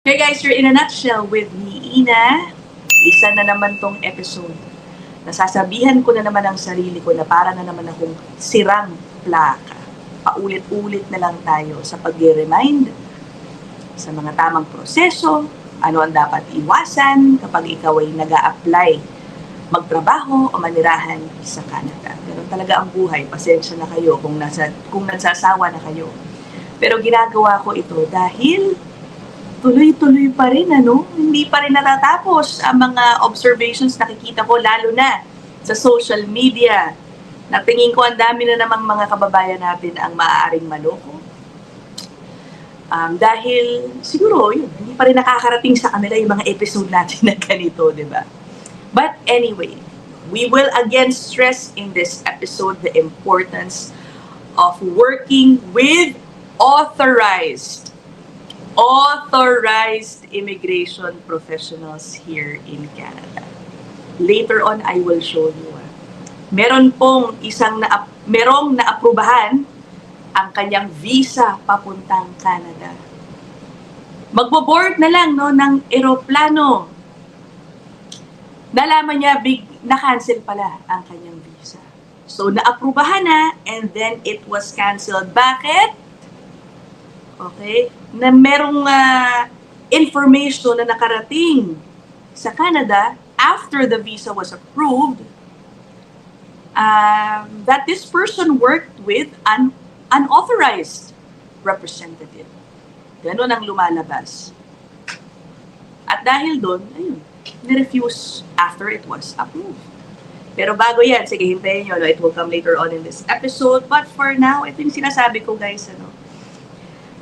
Hey guys, you're in a nutshell with me, Ina. Isa na naman tong episode. Nasasabihan ko na naman ang sarili ko na para na naman akong sirang plaka. Paulit-ulit na lang tayo sa pag-remind sa mga tamang proseso, ano ang dapat iwasan kapag ikaw ay nag-a-apply magtrabaho o manirahan sa Canada. Pero talaga ang buhay, pasensya na kayo kung nagsasawa na kayo. Pero ginagawa ko ito dahil tuloy-tuloy pa rin, Hindi pa rin natatapos ang mga observations nakikita ko, lalo na sa social media. Natingin ko ang dami na namang mga kababayan natin ang maaaring maloko. Dahil siguro, hindi pa rin nakakarating sa kanila yung mga episode natin na ganito, di ba? But anyway, we will again stress in this episode the importance of working with authorized immigration professionals here in Canada. Later on, I will show you. Merong naaprubahan ang kanyang visa papuntang Canada. Magbo-board na lang ng eroplano. Nalaman niya na-cancel pala ang kanyang visa. So naaprubahan na and then it was canceled. Bakit? Okay? Na merong information na nakarating sa Canada after the visa was approved that this person worked with an unauthorized representative. Ganon ang lumalabas. At dahil doon, nirefuse after it was approved. Pero bago yan, sige, hintayin nyo, it will come later on in this episode. But for now, ito yung sinasabi ko guys,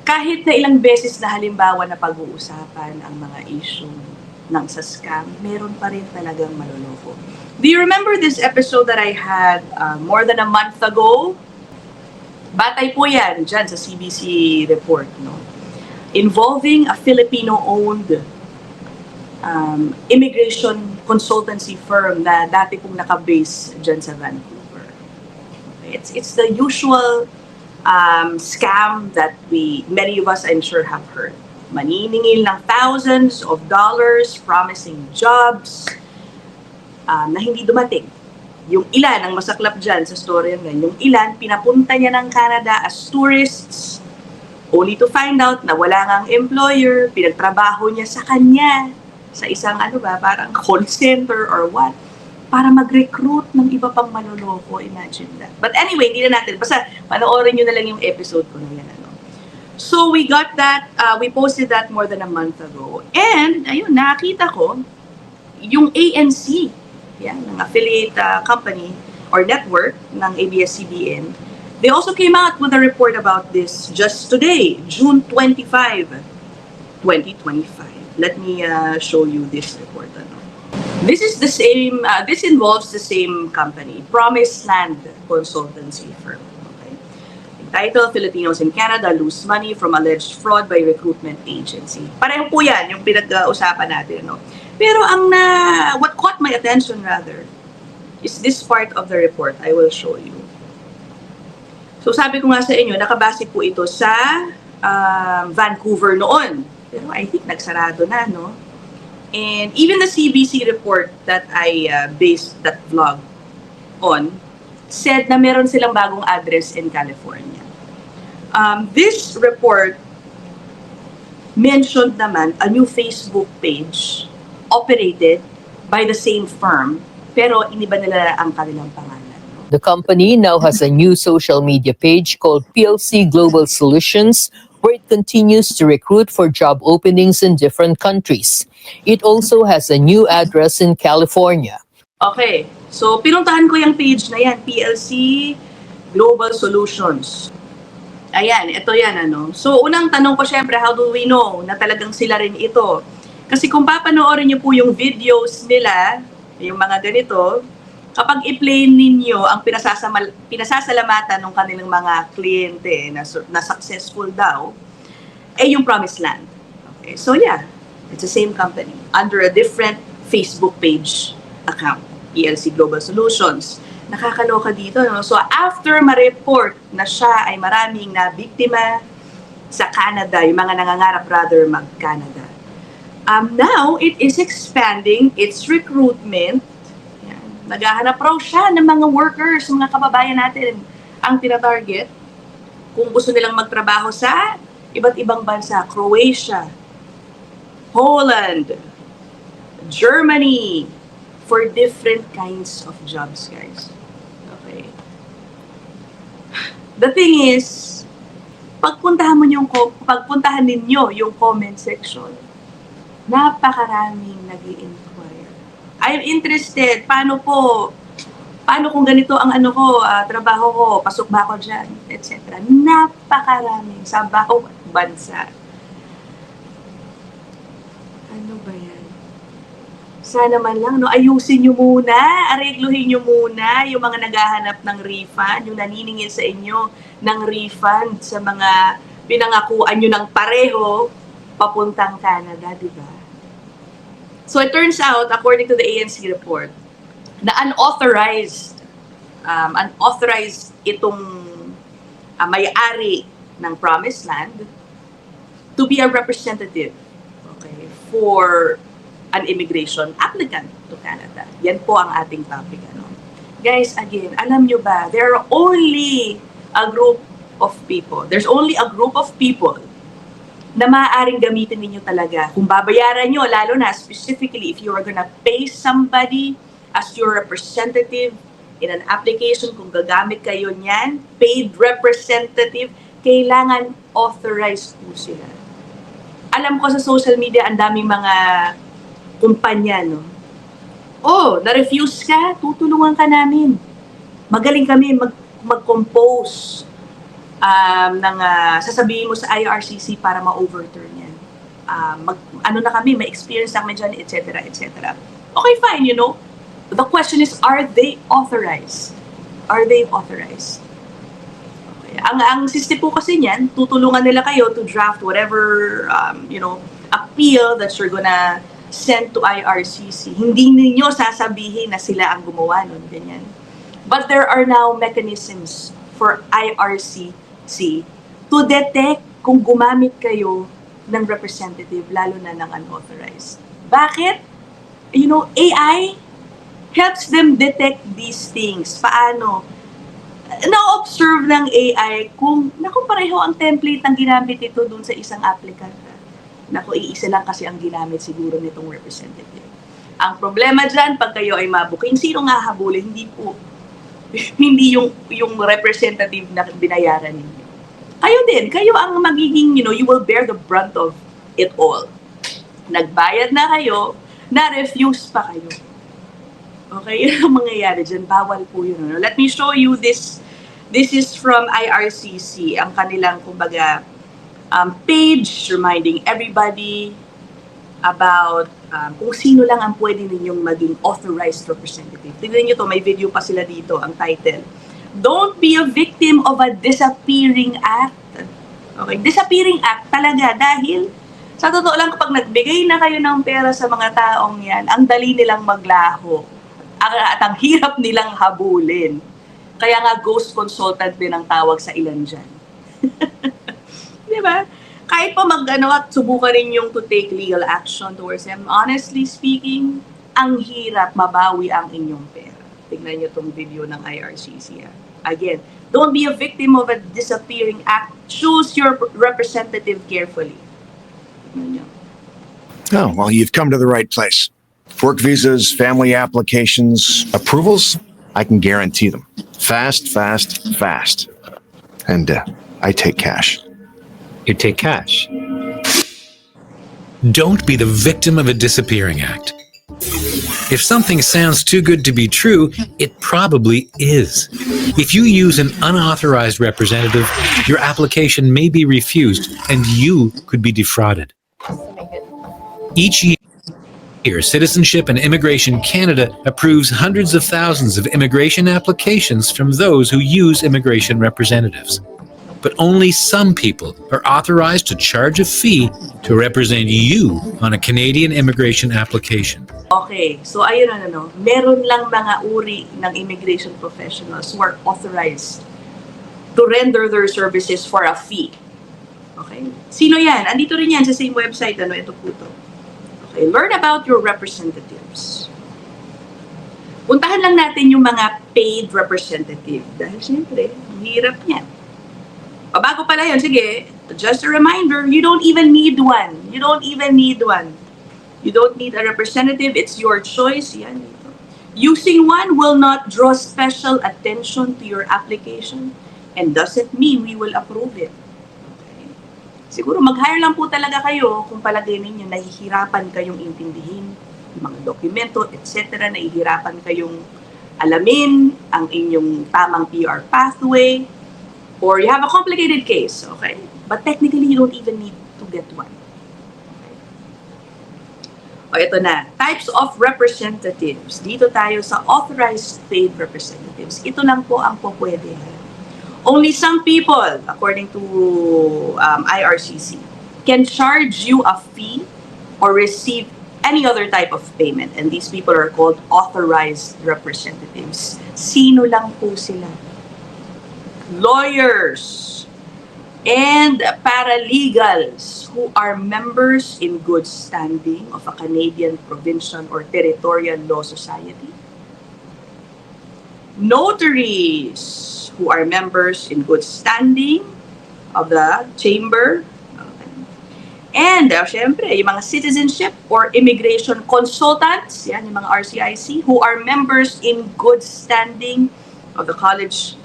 kahit na ilang beses na halimbawa na pag-uusapan ang mga issue ng sa scam, meron pa rin talagang maloloko. Do you remember this episode that I had more than a month ago? Batay po yan dyan sa CBC report, involving a Filipino-owned immigration consultancy firm na dati pong nakabase dyan sa Vancouver. It's the usual scam that many of us, I'm sure, have heard. Maniningil ng thousands of dollars, promising jobs na hindi dumating. Yung ilan, ang masaklap dyan sa story yan, yung ilan, pinapunta niya ng Canada as tourists, only to find out na wala ngang employer, pinagtrabaho niya sa kanya, sa isang parang call center or what, para mag-recruit ng iba pang manloloko, imagine that. But anyway, hindi na natin, basta panoorin nyo na lang yung episode ko na yan. So we got that, we posted that more than a month ago. And, ayun, nakita ko, yung ANC, ng affiliate company or network ng ABS-CBN, they also came out with a report about this just today, June 25, 2025. Let me show you this report. This is the same, this involves the same company, Promised Land Consultancy Firm. Okay? Title, Filipinos in Canada lose money from alleged fraud by recruitment agency. Pareho po yan, yung pinag-usapan natin. Pero what caught my attention rather, is this part of the report. I will show you. So sabi ko nga sa inyo, nakabase po ito sa Vancouver noon. Pero I think nagsarado na, And even the CBC report that I based that vlog on said na meron silang bagong address in California. This report mentioned naman a new Facebook page operated by the same firm, pero iniba nila ang kanilang pangalan. The company now has a new social media page called PLC Global Solutions, where it continues to recruit for job openings in different countries. It also has a new address in California. Okay, so pinuntahan ko yung page na yan, PLC Global Solutions. Ayan, ito yan, So, unang tanong ko syempre, how do we know na talagang sila rin ito? Kasi kung papanoorin niyo po yung videos nila, yung mga ganito, kapag i-play ninyo ang pinasasalamatan ng kanilang mga kliyente na successful daw, yung Promised Land. Okay, so yeah, it's the same company under a different Facebook page account, PLC Global Solutions. Nakakaloka dito, So after ma-report na siya ay maraming na biktima sa Canada, yung mga nangangarap rather mag-Canada, Now, it is expanding its recruitment. Yan. Naghahanap raw siya ng mga workers, mga kababayan natin ang tinatarget. Kung gusto nilang magtrabaho sa iba't ibang bansa, Croatia, Poland, Germany, for different kinds of jobs, guys. Okay. The thing is, pagpuntahan ninyo yung comment section, napakaraming nag-i-inquire. I'm interested. Paano kung ganito ang trabaho ko, pasok ba ako dyan, etc. Napakaraming sa bawat bansa. Ano ba yan? Sana man lang, ayusin nyo muna, aregluhin nyo muna yung mga naghahanap ng refund, yung naniningil sa inyo ng refund sa mga pinangakuan nyo ng pareho papuntang Canada, di ba? So it turns out, according to the ANC report, na unauthorized itong may-ari ng Promised Land to be a representative, okay, for an immigration applicant to Canada. Yan po ang ating topic. Guys, again, alam nyo ba, there are only a group of people. There's only a group of people na maaaring gamitin ninyo talaga. Kung babayaran nyo, lalo na specifically if you are gonna pay somebody as your representative in an application, kung gagamit kayo niyan, paid representative, kailangan authorized po sila. Alam ko sa social media, ang daming mga kumpanya, na-refuse ka, tutulungan ka namin. Magaling kami mag-compose sasabihin mo sa IRCC para ma-overturn yan. May experience na kami dyan, etc., etc. Okay, fine, The question is, are they authorized? Are they authorized? Okay. Ang system po kasi niyan, tutulungan nila kayo to draft whatever, appeal that you're gonna send to IRCC. Hindi ninyo sasabihin na sila ang gumawa nun, ganyan. But there are now mechanisms for IRCC to detect kung gumamit kayo ng representative, lalo na ng unauthorized. Bakit? AI helps them detect these things. Paano? Na-observe ng AI kung pareho ang template ng ginamit ito dun sa isang applicant. Iisa lang kasi ang ginamit siguro nitong representative. Ang problema dyan, pag kayo ay mabuking, sino nga habulin? Hindi po. Hindi yung representative na binayaran ninyo. Kayo ang magiging, you will bear the brunt of it all. Nagbayad na kayo, na-refuse pa kayo. Okay, yun ang mangyayari dyan. Bawal po yun. Let me show you this. This is from IRCC, ang kanilang, page reminding everybody about kung sino lang ang pwede ninyong maging authorized representative. Tignan nyo to, may video pa sila dito, ang title. Don't be a victim of a disappearing act. Okay, disappearing act talaga dahil sa totoo lang kapag nagbigay na kayo ng pera sa mga taong yan, ang dali nilang maglaho. At ang hirap nilang habulin. Kaya nga ghost consultant din ang tawag sa ilan dyan. Diba? Kahit pa at subukan rin yung to take legal action towards them, honestly speaking, ang hirap mabawi ang inyong pera. Tignan nyo tong video ng IRCC. Again, don't be a victim of a disappearing act. Choose your representative carefully. Tignan nyo. Oh, well, you've come to the right place. Work visas, family applications, approvals, I can guarantee them. Fast, fast, fast. And I take cash. You take cash. Don't be the victim of a disappearing act. If something sounds too good to be true, it probably is. If you use an unauthorized representative, your application may be refused and you could be defrauded. Each year, Citizenship and Immigration Canada approves hundreds of thousands of immigration applications from those who use immigration representatives. But only some people are authorized to charge a fee to represent you on a Canadian immigration application. Okay, so ayun meron lang mga uri ng immigration professionals who are authorized to render their services for a fee. Okay? Sino yan? Andito rin yan sa same website, ito po to. Okay, learn about your representatives. Puntahan lang natin yung mga paid representative. Dahil siyempre, ang hirap niyan. Bago pala yun, sige, just a reminder, you don't even need one. You don't even need one. You don't need a representative. It's your choice. Yan. Using one will not draw special attention to your application and doesn't mean we will approve it. Okay. Siguro mag-hire lang po talaga kayo kung palagay ninyo nahihirapan kayong intindihin mga dokumento, etc. Nahihirapan kayong alamin ang inyong tamang PR pathway, or you have a complicated case, okay? But technically, you don't even need to get one. O, ito na. Types of representatives. Dito tayo sa authorized paid representatives. Ito lang po ang po pwede. Only some people, according to IRCC, can charge you a fee or receive any other type of payment. And these people are called authorized representatives. Sino lang po sila? Lawyers and paralegals who are members in good standing of a Canadian provincial or territorial law society. Notaries who are members in good standing of the chamber. And, syempre, yung mga citizenship or immigration consultants, yan, yung mga RCIC, who are members in good standing of the College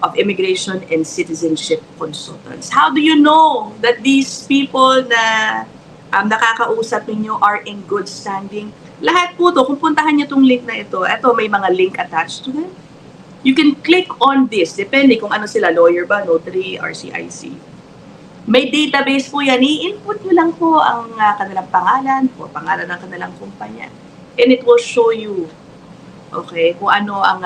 of Immigration and Citizenship Consultants. How do you know that these people na nakakausap ninyo are in good standing? Lahat po to, kung puntahan nyo itong link na ito may mga link attached to them. You can click on this, depende kung ano sila, lawyer ba, notary, RCIC. May database po yan. I-input nyo lang po ang kanilang pangalan o pangalan ng kanilang kumpanya. And it will show you, okay, kung ano ang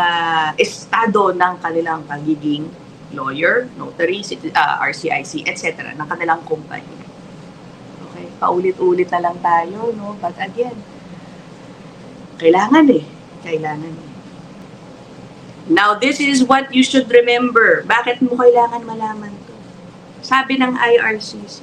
estado ng kanilang pagiging lawyer, notary, RCIC, etc. ng kanilang kumpanya. Okay, paulit-ulit na lang tayo, no? But again, kailangan. Now, this is what you should remember. Bakit mo kailangan malaman to? Sabi ng IRCC,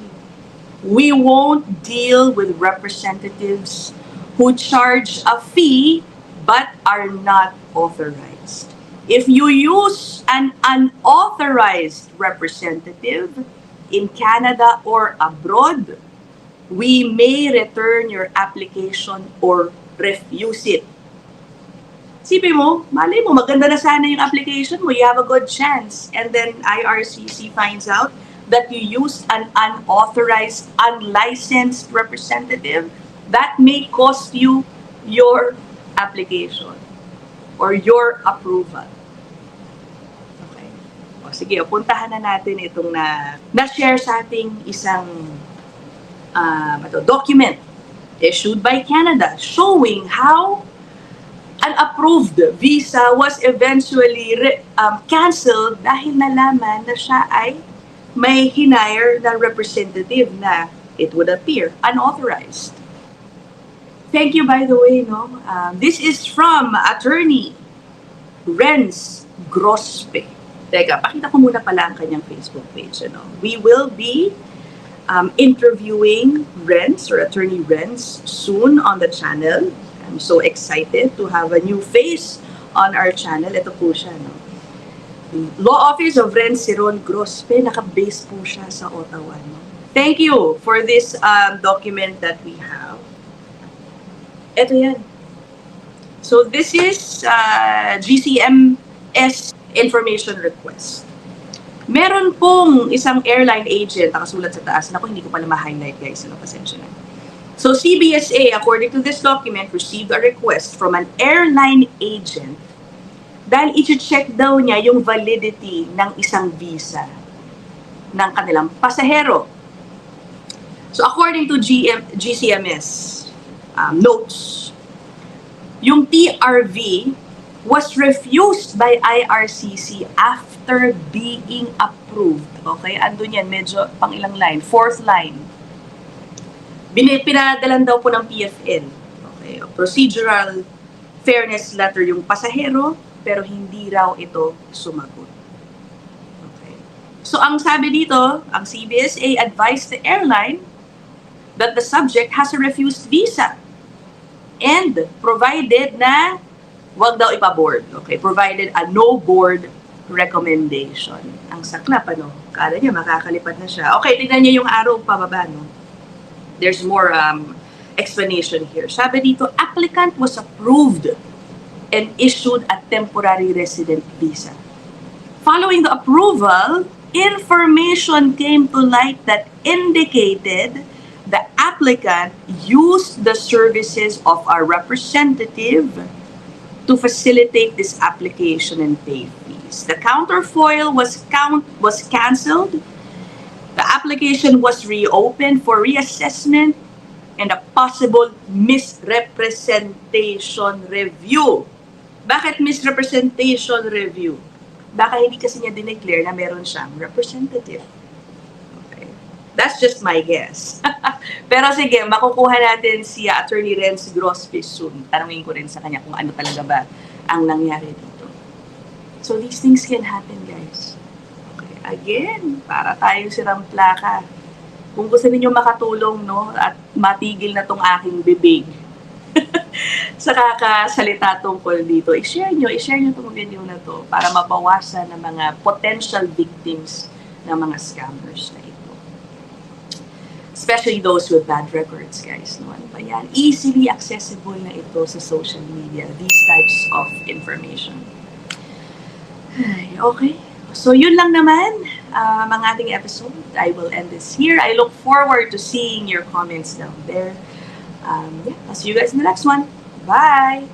we won't deal with representatives who charge a fee but are not authorized. If you use an unauthorized representative in Canada or abroad, we may return your application or refuse it. Sipin mo, malay mo, maganda na sana yung application mo, you have a good chance. And then IRCC finds out that you used an unauthorized, unlicensed representative, that may cost you your application or your approval. Okay. O sige, puntahan na natin itong na-share sa ating isang document issued by Canada showing how an approved visa was eventually canceled dahil nalaman na siya ay may hinire na representative na it would appear unauthorized. Thank you, by the way, no? This is from attorney Renz Grospe. Teka, pakita ko muna pala ang kanyang Facebook page. Ano? We will be interviewing Renz or attorney Renz soon on the channel. I'm so excited to have a new face on our channel. Ito po siya, no? Law Office of Renz Ciron Grospe, naka-base po siya sa Ottawa. No? Thank you for this document that we have. Ito yan. So this is GCMS information request. Meron pong isang airline agent, nakasulat sa taas. Naku, hindi ko pala ma-highlight guys. Ano, pasensya na. So CBSA, according to this document, received a request from an airline agent dahil i-check daw niya yung validity ng isang visa ng kanilang pasahero. So according to GCMS notes, yung TRV was refused by IRCC after being approved. Okay, andun yan, medyo pang ilang line, fourth line. Pinadalan daw po ng PFL. Okay, procedural fairness letter yung pasahero, pero hindi raw ito sumagot. Okay. So ang sabi dito, ang CBSA advised the airline that the subject has a refused visa and provided na wag daw ipa-board. Okay, provided a no board recommendation. Ang saklap, ano? Kala niya makakalipad na siya. Okay, tignan niyo yung arrow pababa, no? There's more explanation here. Sabi dito, applicant was approved and issued a temporary resident visa. Following the approval, information came to light that indicated the applicant used the services of our representative to facilitate this application and pay fees. The counterfoil was canceled. The application was reopened for reassessment and a possible misrepresentation review. Bakit misrepresentation review? Baka hindi kasi niya dineclare na meron siyang representative. Okay. That's just my guess. Pero sige, makukuha natin si Attorney Renz Grospis soon. Tanungin ko rin sa kanya kung ano talaga ba ang nangyari dito. So these things can happen, guys. Okay. Again, para tayong sirang plaka. Kung gusto niyo makatulong, no, at matigil na tong aking bibig sa kakasalita tungkol dito, i-share nyo itong video na to para mabawasan ng mga potential victims ng mga scammers na ito. Especially those with bad records, guys. No? Ano ba yan? Easily accessible na ito sa social media, these types of information. Ay, okay. So, yun lang naman mga ating episode. I will end this here. I look forward to seeing your comments down there. Yeah, I'll see you guys in the next one. Bye!